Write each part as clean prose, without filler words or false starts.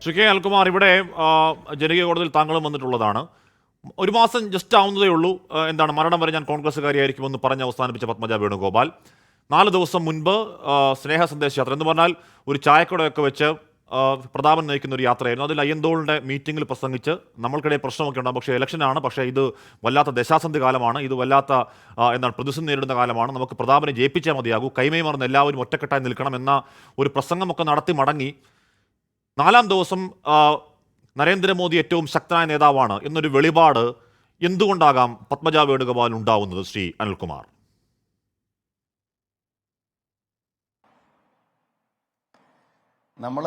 Shri K Anilkumar, ഇവിടെ ജനകീയ കോടതിയിൽ താങ്കളും വന്നിട്ടുള്ളതാണ്. ഒരു മാസം ജസ്റ്റ് ആവുന്നതേ ഉള്ളൂ. എന്താണ് മരണം വരെ ഞാൻ കോൺഗ്രസ്സുകാരിയായിരിക്കുമെന്ന് പറഞ്ഞ് അവസാനിപ്പിച്ച പത്മജ വേണുഗോപാൽ 4 ദിവസം മുൻപ് സ്നേഹ സന്ദേശയാത്ര എന്ന് പറഞ്ഞാൽ ഒരു ചായക്കടയൊക്കെ വെച്ച് പ്രതാപൻ നയിക്കുന്ന ഒരു യാത്രയായിരുന്നു. അതിൽ അയ്യന്തോളിൻ്റെ മീറ്റിങ്ങിൽ പ്രസംഗിച്ച് നമ്മൾക്കിടയിൽ പ്രശ്നമൊക്കെ ഉണ്ടാകും, പക്ഷേ ഇലക്ഷനാണ്, പക്ഷേ ഇത് വല്ലാത്ത ദശാസന്ധി കാലമാണ്, ഇത് വല്ലാത്ത എന്താണ് പ്രതിസന്ധി നേരിടുന്ന കാലമാണ്, നമുക്ക് പ്രതാപനെ ജയിപ്പിച്ചേ മതിയാകൂ, കൈമൈ മറന്ന് എല്ലാവരും ഒറ്റക്കെട്ടായി നിൽക്കണം എന്ന ഒരു പ്രസംഗമൊക്കെ നടത്തി മടങ്ങി 4-ാം ദിവസം നരേന്ദ്രമോദി ഏറ്റവും ശക്തനായ നേതാവാണ് എന്നൊരു വെളിപാട് എന്തുകൊണ്ടാകാം പത്മജ വേണുഗോപാൽ ഉണ്ടാവുന്നത്? ശ്രീ അനിൽകുമാർ, നമ്മൾ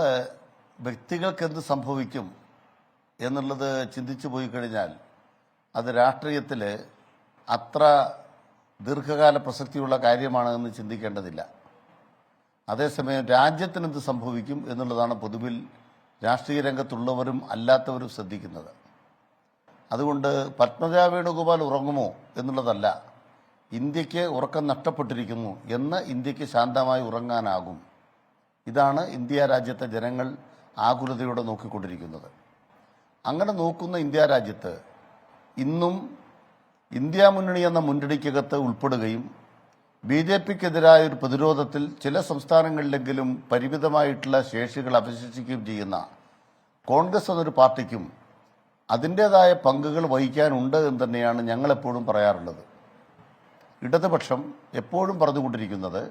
വ്യക്തികൾക്ക് എന്ത് സംഭവിക്കും എന്നുള്ളത് ചിന്തിച്ചു പോയി കഴിഞ്ഞാൽ അത് രാഷ്ട്രീയത്തിൽ അത്ര ദീർഘകാല പ്രസക്തിയുള്ള കാര്യമാണ് എന്ന് ചിന്തിക്കേണ്ടതില്ല. അതേസമയം രാജ്യത്തിന് എന്ത് സംഭവിക്കും എന്നുള്ളതാണ് പൊതുവിൽ രാഷ്ട്രീയ രംഗത്തുള്ളവരും അല്ലാത്തവരും ശ്രദ്ധിക്കുന്നത്. അതുകൊണ്ട് പത്മജ വേണുഗോപാൽ ഉറങ്ങുമോ എന്നുള്ളതല്ല, ഇന്ത്യക്ക് ഉറക്കം നഷ്ടപ്പെട്ടിരിക്കുന്നു എന്ന് ഇന്ത്യക്ക് ശാന്തമായി ഉറങ്ങാനാകും. ഇതാണ് ഇന്ത്യ രാജ്യത്തെ ജനങ്ങൾ ആകുലതയോടെ നോക്കിക്കൊണ്ടിരിക്കുന്നത്. അങ്ങനെ നോക്കുന്ന ഇന്ത്യ രാജ്യത്ത് ഇന്നും ഇന്ത്യ മുന്നണി എന്ന മുന്നണിക്കകത്ത് ഉൾപ്പെടുകയും BJPക്കെതിരായ ഒരു പ്രതിരോധത്തിൽ ചില സംസ്ഥാനങ്ങളിലെങ്കിലും പരിമിതമായിട്ടുള്ള ശേഷികൾ അവശേഷിക്കുകയും ചെയ്യുന്ന കോൺഗ്രസ് എന്നൊരു പാർട്ടിക്കും അതിൻ്റേതായ പങ്കുകൾ വഹിക്കാനുണ്ട് എന്ന് തന്നെയാണ് ഞങ്ങളെപ്പോഴും പറയാറുള്ളത്. ഇടതുപക്ഷം എപ്പോഴും പറഞ്ഞുകൊണ്ടിരിക്കുന്നത്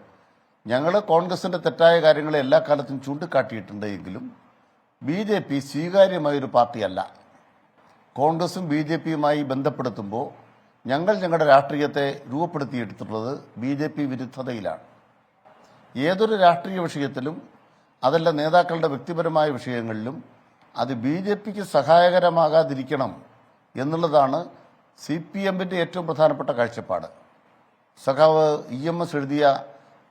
ഞങ്ങൾ കോൺഗ്രസിൻ്റെ തെറ്റായ കാര്യങ്ങളെ എല്ലാ കാലത്തും ചൂണ്ടിക്കാട്ടിയിട്ടുണ്ട് എങ്കിലും BJP സ്വീകാര്യമായൊരു പാർട്ടിയല്ല. കോൺഗ്രസും BJPയുമായി ബന്ധപ്പെടുത്തുമ്പോൾ ഞങ്ങൾ ഞങ്ങളുടെ രാഷ്ട്രീയത്തെ രൂപപ്പെടുത്തിയെടുത്തിട്ടുള്ളത് BJP വിരുദ്ധതയിലാണ്. ഏതൊരു രാഷ്ട്രീയ വിഷയത്തിലും അതല്ല നേതാക്കളുടെ വ്യക്തിപരമായ വിഷയങ്ങളിലും അത് BJPക്ക് സഹായകരമാകാതിരിക്കണം എന്നുള്ളതാണ് CPMന്റെ ഏറ്റവും പ്രധാനപ്പെട്ട കാഴ്ചപ്പാട്. സഖാവ് EMS എഴുതിയ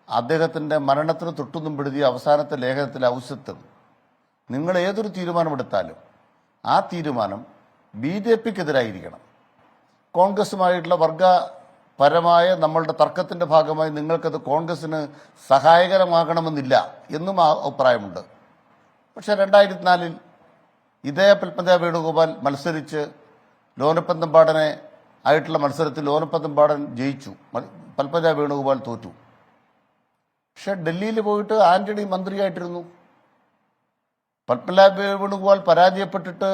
അദ്ദേഹത്തിൻ്റെ മരണത്തിന് തൊട്ടുമുമ്പെഴുതിയ അവസാനത്തെ ലേഖനത്തിലെ ഔഷധം, നിങ്ങൾ ഏതൊരു തീരുമാനമെടുത്താലും ആ തീരുമാനം BJPക്കെതിരായിരിക്കണം. കോൺഗ്രസുമായിട്ടുള്ള വർഗപരമായ നമ്മളുടെ തർക്കത്തിൻ്റെ ഭാഗമായി നിങ്ങൾക്കത് കോൺഗ്രസിന് സഹായകരമാകണമെന്നില്ല എന്നും ആ അഭിപ്രായമുണ്ട്. പക്ഷേ 2004 ഇതേ പത്മജ വേണുഗോപാൽ മത്സരിച്ച് ലോനപ്പന്തമ്പാടനെ ആയിട്ടുള്ള മത്സരത്തിൽ ലോനപ്പന്തമ്പാടൻ ജയിച്ചു, പത്മജ വേണുഗോപാൽ തോറ്റു. പക്ഷെ ഡൽഹിയിൽ പോയിട്ട് ആന്റണി മന്ത്രിയായിട്ടിരുന്നു. പത്മജ വേണുഗോപാൽ പരാജയപ്പെട്ടിട്ട്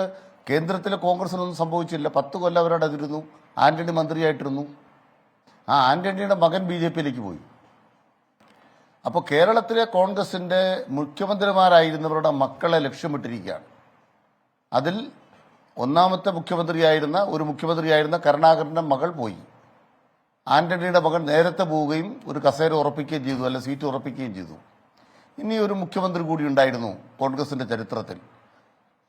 കേന്ദ്രത്തിലെ കോൺഗ്രസിനൊന്നും സംഭവിച്ചില്ല. 10 കൊല്ലം അവരുടെ അതിരുന്നു, ആന്റണി മന്ത്രിയായിട്ടിരുന്നു. ആ ആന്റണിയുടെ മകൻ BJPയിലേക്ക് പോയി. അപ്പോൾ കേരളത്തിലെ കോൺഗ്രസിൻ്റെ മുഖ്യമന്ത്രിമാരായിരുന്നവരുടെ മക്കളെ ലക്ഷ്യമിട്ടിരിക്കുകയാണ്. അതിൽ ഒന്നാമത്തെ മുഖ്യമന്ത്രിയായിരുന്ന കരുണാകരൻ്റെ മകൾ പോയി. ആന്റണിയുടെ മകൻ നേരത്തെ പോവുകയും ഒരു കസേര ഉറപ്പിക്കുകയും ചെയ്തു, അല്ല സീറ്റ് ഉറപ്പിക്കുകയും ചെയ്തു. ഇനി ഒരു മുഖ്യമന്ത്രി കൂടി ഉണ്ടായിരുന്നു കോൺഗ്രസിൻ്റെ ചരിത്രത്തിൽ.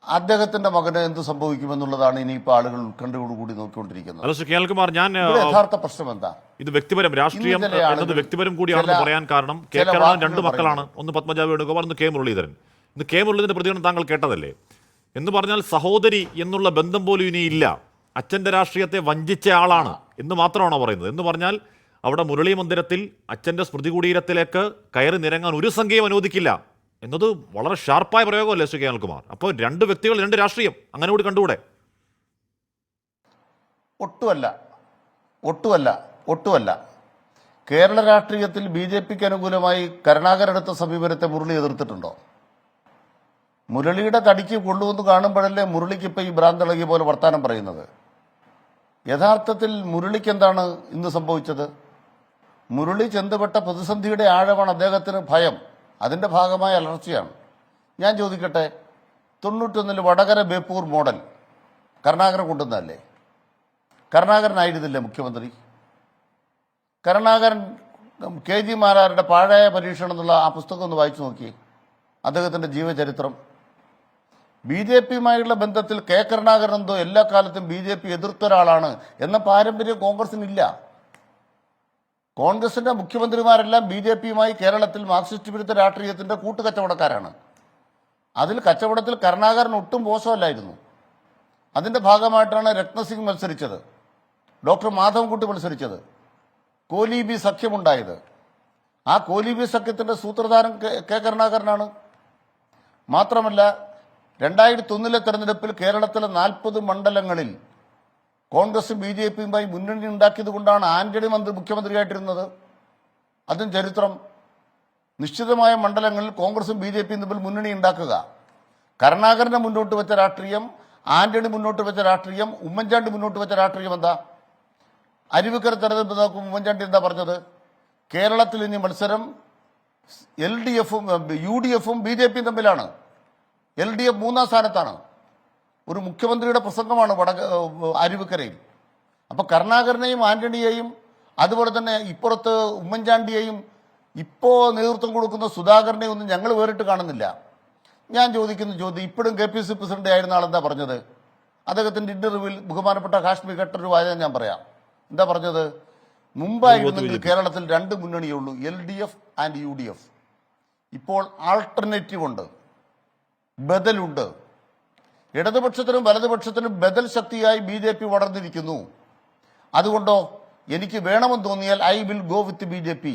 അദ്ദേഹത്തിന്റെ മകന് എന്ത് സംഭവിക്കുമെന്നുള്ളതാണ് ഇനിയിപ്പോൾ ആളുകൾ ഉത്കണ്ഠയോടുകൂടി നോക്കിക്കൊണ്ടിരിക്കുന്നത്. യഥാർത്ഥ പ്രശ്നം എന്താ? ഇത് വ്യക്തിപരം, രാഷ്ട്രീയം എന്നത് വ്യക്തിപരം കൂടിയാണെന്ന് പറയാൻ കാരണം കേരളം 2 മക്കളാണ്, ഒന്ന് പത്മജ വേണുഗോപാൽ, ഒന്ന് K മുരളീധരൻ. ഇന്ന് K മുരളീധരന്റെ പ്രതികരണം താങ്കൾ കേട്ടതല്ലേ? എന്ന് പറഞ്ഞാൽ സഹോദരി എന്നുള്ള ബന്ധം പോലും ഇനിയില്ല, അച്ഛൻ്റെ രാഷ്ട്രീയത്തെ വഞ്ചിച്ച ആളാണ് എന്ന് മാത്രമാണോ പറയുന്നത്? എന്ന് പറഞ്ഞാൽ അവിടെ മുരളി മന്ദിരത്തിൽ അച്ഛൻ്റെ സ്മൃതി കുടീരത്തിലേക്ക് കയറി നിരങ്ങാൻ ഒരു സംഖ്യയും അനുവദിക്കില്ല എന്നത് വളരെ ഷാർപ്പായ പ്രയോഗമല്ലേ ശ്രീ കെ അനിൽകുമാർ? അപ്പോൾ 2 വ്യക്തികൾ, 2 രാഷ്ട്രീയം, അങ്ങനെ കൂടി കണ്ടുകൂടെ? ഒട്ടുമല്ല. കേരള രാഷ്ട്രീയത്തിൽ BJPക്ക് അനുകൂലമായി കരുണാകരനെടുത്ത സമീപനത്തെ മുരളി എതിർത്തിട്ടുണ്ടോ? മുരളിയുടെ തടിക്ക് കൊള്ളുവെന്ന് കാണുമ്പോഴല്ലേ മുരളിക്ക് ഇപ്പോൾ ഈ ഭ്രാന്തളകിയ പോലെ വർത്താനം പറയുന്നത്. യഥാർത്ഥത്തിൽ മുരളിക്ക് എന്താണ് ഇന്ന് സംഭവിച്ചത്? മുരളി ചെന്നുപെട്ട പ്രതിസന്ധിയുടെ ആഴമാണ് അദ്ദേഹത്തിന് ഭയം, അതിൻ്റെ ഭാഗമായ അലർച്ചയാണ്. ഞാൻ ചോദിക്കട്ടെ, 91 വടകര ബേപ്പൂർ മോഡൽ കരുണാകരൻ കൊണ്ടുവന്നതല്ലേ? കരുണാകരനായിരുന്നില്ലേ മുഖ്യമന്ത്രി? കരുണാകരൻ KG മാരാരുടെ പാഴായ പരീക്ഷണം എന്നുള്ള ആ പുസ്തകം ഒന്ന് വായിച്ചു നോക്കി, അദ്ദേഹത്തിൻ്റെ ജീവചരിത്രം. BJPയുമായുള്ള ബന്ധത്തിൽ K കരുണാകരൻ എന്തോ എല്ലാ കാലത്തും BJP എതിർത്തൊരാളാണ് എന്ന പാരമ്പര്യം കോൺഗ്രസിനില്ല. കോൺഗ്രസിന്റെ മുഖ്യമന്ത്രിമാരെല്ലാം BJPയുമായി കേരളത്തിൽ മാർക്സിസ്റ്റ് വിരുദ്ധ രാഷ്ട്രീയത്തിന്റെ കൂട്ടുകച്ചവടക്കാരാണ്. അതിൽ കച്ചവടത്തിൽ കരുണാകരൻ ഒട്ടും മോശമല്ലായിരുന്നു. അതിന്റെ ഭാഗമായിട്ടാണ് രത്നസിംഗ് മത്സരിച്ചത്, ഡോക്ടർ മാധവൻകുട്ടി മത്സരിച്ചത്, കോലീബി സഖ്യമുണ്ടായത്. ആ കോലീബി സഖ്യത്തിന്റെ സൂത്രധാരൻ K കരുണാകരനാണ്. മാത്രമല്ല 2001 തെരഞ്ഞെടുപ്പിൽ കേരളത്തിലെ 40 മണ്ഡലങ്ങളിൽ കോൺഗ്രസും ബി ജെ പിയുമായി മുന്നണി ഉണ്ടാക്കിയത് കൊണ്ടാണ് ആന്റണി മുഖ്യമന്ത്രിയായിട്ടിരുന്നത്. അതും ചരിത്രം. നിശ്ചിതമായ മണ്ഡലങ്ങളിൽ കോൺഗ്രസും ബി ജെ പിയും തമ്മിൽ മുന്നണി ഉണ്ടാക്കുക. കരുണാകരനെ മുന്നോട്ട് വെച്ച രാഷ്ട്രീയം, ആന്റണി മുന്നോട്ട് വെച്ച രാഷ്ട്രീയം, ഉമ്മൻചാണ്ടി മുന്നോട്ട് വെച്ച രാഷ്ട്രീയം എന്താ? അരുവിക്കര തെരഞ്ഞെടുപ്പ് നോക്കുമ്പോൾ ഉമ്മൻചാണ്ടി എന്താ പറഞ്ഞത്? കേരളത്തിൽ ഇനി മത്സരം LDFും UDFും ബി ജെ പിയും തമ്മിലാണ്. LDF 3-ാം സ്ഥാനത്താണ്. ഒരു മുഖ്യമന്ത്രിയുടെ പ്രസംഗമാണ് അരുവിക്കരയിൽ. അപ്പോൾ കരുണാകരനെയും ആന്റണിയെയും അതുപോലെ തന്നെ ഇപ്പുറത്ത് ഉമ്മൻചാണ്ടിയെയും ഇപ്പോൾ നേതൃത്വം കൊടുക്കുന്ന സുധാകരനെയും ഒന്നും ഞങ്ങൾ വേറിട്ട് കാണുന്നില്ല. ഞാൻ ചോദിക്കുന്ന ചോദ്യം, ഇപ്പോഴും KPCC പ്രസിഡന്റ് ആയിരുന്ന ആളെന്താ പറഞ്ഞത്? അദ്ദേഹത്തിന്റെ ഇന്റർവ്യൂവിൽ ബഹുമാനപ്പെട്ട കാശ്മീർ കേട്ടൊരു വാചകം ഞാൻ പറയാം. എന്താ പറഞ്ഞത്? മുമ്പായിരുന്നെങ്കിൽ കേരളത്തിൽ 2 മുന്നണിയേ ഉള്ളൂ, LDF ആൻഡ് UDF. ഇപ്പോൾ ആൾട്ടർനേറ്റീവ് ഉണ്ട്, ബദലുണ്ട്. ഇടതുപക്ഷത്തിനും വലതുപക്ഷത്തിനും ബദൽ ശക്തിയായി ബി ജെ പി വളർന്നിരിക്കുന്നു. അതുകൊണ്ടോ എനിക്ക് വേണമെന്ന് തോന്നിയാൽ I will go with B J P.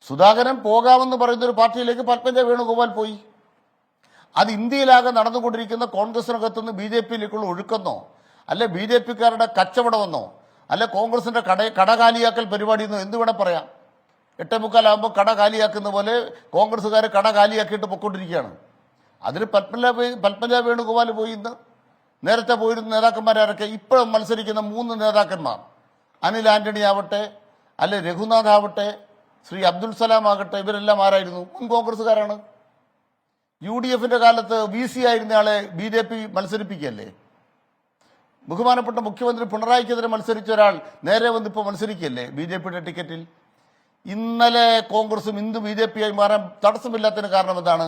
Sudhakaran പോകാമെന്ന് പറയുന്ന ഒരു പാർട്ടിയിലേക്ക് പത്മജ വേണുഗോപാൽ പോയി. അത് ഇന്ത്യയിലാകെ നടന്നുകൊണ്ടിരിക്കുന്ന കോൺഗ്രസിനകത്തുനിന്ന് ബി ജെ പിയിലേക്കുള്ള ഒഴുക്കെന്നോ അല്ലെ ബി ജെ പിക്കാരുടെ കച്ചവടമെന്നോ അല്ലെ കോൺഗ്രസിന്റെ കട കാലിയാക്കൽ പരിപാടിയെന്നോ എന്ത് വേണം പറയാം. 8:45 കട കാലിയാക്കുന്ന പോലെ കോൺഗ്രസ്സുകാർ കട കാലിയാക്കിയിട്ട് പൊയ്ക്കൊണ്ടിരിക്കുകയാണ്. അതിന് പത്മജ വേണുഗോപാൽ പോയി. ഇന്ന് നേരത്തെ പോയിരുന്ന നേതാക്കന്മാരൊക്കെ ഇപ്പോഴും മത്സരിക്കുന്ന 3 നേതാക്കന്മാർ, അനിൽ ആന്റണി ആവട്ടെ, അല്ലെ രഘുനാഥ് ആവട്ടെ, ശ്രീ അബ്ദുൽ സലാം ആകട്ടെ, ഇവരെല്ലാം ആരായിരുന്നു? മുൻ കോൺഗ്രസ്സുകാരാണ്. UDFിന്റെ കാലത്ത് VC ആയിരുന്നയാളെ ബി ജെ പി മത്സരിപ്പിക്കുകയല്ലേ? ബഹുമാനപ്പെട്ട മുഖ്യമന്ത്രി പിണറായിക്കെതിരെ മത്സരിച്ച ഒരാൾ നേരെ വന്നിപ്പോൾ മത്സരിക്കുകയല്ലേ ബി ജെ പിയുടെ ടിക്കറ്റിൽ? ഇന്നലെ കോൺഗ്രസും ഇന്ന് ബി ജെ പിയായി മാറാൻ തടസ്സമില്ലാത്തതിന് കാരണം എന്താണ്?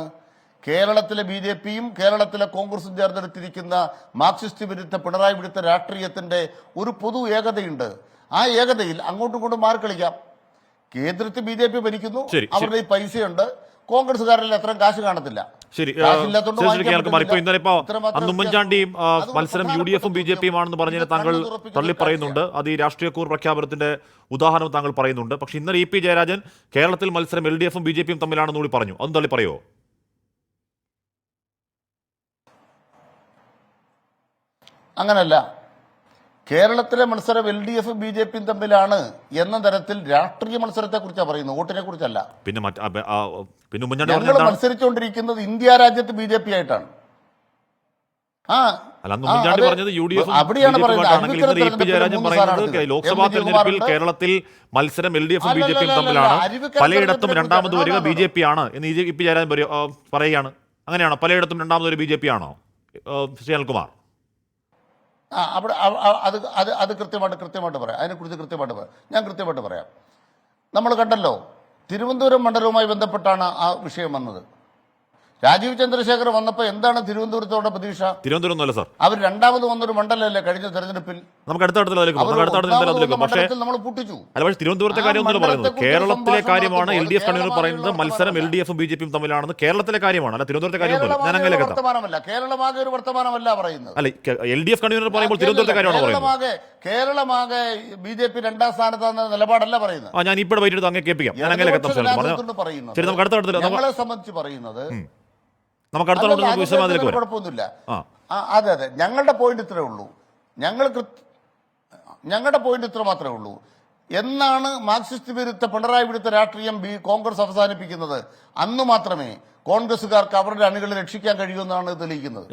കേരളത്തിലെ ബി ജെ പിയും കേരളത്തിലെ കോൺഗ്രസും ചേർന്നെടുത്തിരിക്കുന്ന മാർക്സിസ്റ്റ് വിരുദ്ധ പിണറായി വിരുദ്ധ രാഷ്ട്രീയത്തിന്റെ ഒരു പൊതു ഏകതയുണ്ട്. ആ ഏകതയിൽ അങ്ങോട്ടും ഇങ്ങോട്ടും മാറിക്കളിക്കാം. കേന്ദ്രത്തിൽ ബി ജെ പി ഭരിക്കുന്നു, അവരുടെ ഈ പൈസയുണ്ട്. കോൺഗ്രസ്സുകാരിൽ അത്രയും കാശ് കാണത്തില്ല. ശരി, അന്ന് ഉമ്മൻചാണ്ടി മത്സരം UDFും ബി ജെ പിയുമാണെന്ന് പറഞ്ഞതിന് താങ്കൾ തള്ളി പറയുന്നുണ്ട്. അത് ഈ രാഷ്ട്രീയ കൂർ പ്രഖ്യാപനത്തിന്റെ ഉദാഹരണം താങ്കൾ പറയുന്നുണ്ട്. പക്ഷെ ഇന്നലെ EP ജയരാജൻ കേരളത്തിൽ മത്സരം LDFും ബി ജെ പിയും തമ്മിലാണെന്ന് കൂടി പറഞ്ഞു. അതും തള്ളി പറയുമോ? അങ്ങനല്ല. കേരളത്തിലെ മത്സരം LDF ബി ജെ പിയും തമ്മിലാണ് എന്ന തരത്തിൽ രാഷ്ട്രീയ മത്സരത്തെ കുറിച്ചാണ് പറയുന്നത്, വോട്ടിനെ കുറിച്ചല്ല. പിന്നെ ഞങ്ങൾ മത്സരിച്ചുകൊണ്ടിരിക്കുന്നത് ഇന്ത്യ രാജ്യത്ത് ബി ജെ പി ആയിട്ടാണ്. അവിടെയാണ് ലോക്സഭാ തെരഞ്ഞെടുപ്പിൽ കേരളത്തിൽ മത്സരം LDFും ബി ജെ പിയും തമ്മിലാണ്. പലയിടത്തും രണ്ടാമത് വരിക ബി ജെ പി ആണ് എന്ന് EP ജയരാജൻ പറയുകയാണ്. അങ്ങനെയാണോ? പലയിടത്തും രണ്ടാമത് ഒരു ബി ജെ പി ആണോ ശ്രീ അനിൽകുമാർ? അത് കൃത്യമായിട്ട് പറയാം. അതിനെക്കുറിച്ച് കൃത്യമായിട്ട് പറയാം. ഞാൻ കൃത്യമായിട്ട് പറയാം. നമ്മൾ കണ്ടല്ലോ, തിരുവനന്തപുരം മണ്ഡലവുമായി ബന്ധപ്പെട്ടാണ് ആ വിഷയം വന്നത്. രാജീവ് ചന്ദ്രശേഖർ വന്നപ്പോൾ എന്താണ് തിരുവനന്തപുരത്തോടെ പ്രതീക്ഷ? തിരുവനന്തപുരം സർ, അവർ രണ്ടാമത് വന്നൊരു മണ്ഡലമല്ലേ കഴിഞ്ഞ തെരഞ്ഞെടുപ്പിൽ? നമുക്ക് അടുത്ത നമ്മൾ പൂട്ടിച്ചു. പക്ഷേ തിരുവനന്തപുരത്തെ കാര്യമൊന്നും പറയുന്നത് കേരളത്തിലെ കാര്യമാണ്. LDF കൺവീനർ പറയുന്നത് മത്സരം LDFും ബി ജെ പിയും തമ്മിലാണെന്ന്. കേരളത്തിലെ കാര്യമാണ്, അല്ല തിരുവനന്തപുരത്തെ കാര്യമൊന്നുമില്ല. വർത്തമാനമല്ല, കേരളമാകെ ഒരു വർത്തമാനമല്ല പറയുന്നത്. അല്ല, LDF കൺവീനർ പറയുമ്പോൾ തിരുവനന്തപുരത്തെ കാര്യമാണ് പറയുന്നത്. കേരളമാകെ ബി ജെ പി 2ാം സ്ഥാനത്താണെന്ന നിലപാടല്ല പറയുന്നത്. ഞാൻ ഇപ്പോൾ വൈകിട്ട് അങ്ങ് കേൾപ്പിക്കാം. ഞാൻ അങ്ങനെ ശരി, നമുക്ക് അടുത്ത ഞങ്ങളെ സംബന്ധിച്ച് പറയുന്നത് നമുക്ക് അടുത്ത കുഴപ്പമൊന്നുമില്ല. അതെ, ഞങ്ങളുടെ പോയിന്റ് ഇത്രേ ഉള്ളൂ. ഞങ്ങളുടെ പോയിന്റ് ഇത്ര മാത്രമേ ഉള്ളൂ. എന്നാണ് മാർക്സിസ്റ്റ് വിരുദ്ധ പിണറായി വിരുദ്ധ രാഷ്ട്രീയം കോൺഗ്രസ് അവസാനിപ്പിക്കുന്നത്, അന്ന് മാത്രമേ കോൺഗ്രസുകാർക്ക് അവരുടെ അണികളെ രക്ഷിക്കാൻ കഴിയുമെന്നാണ് തെളിയിക്കുന്നത്.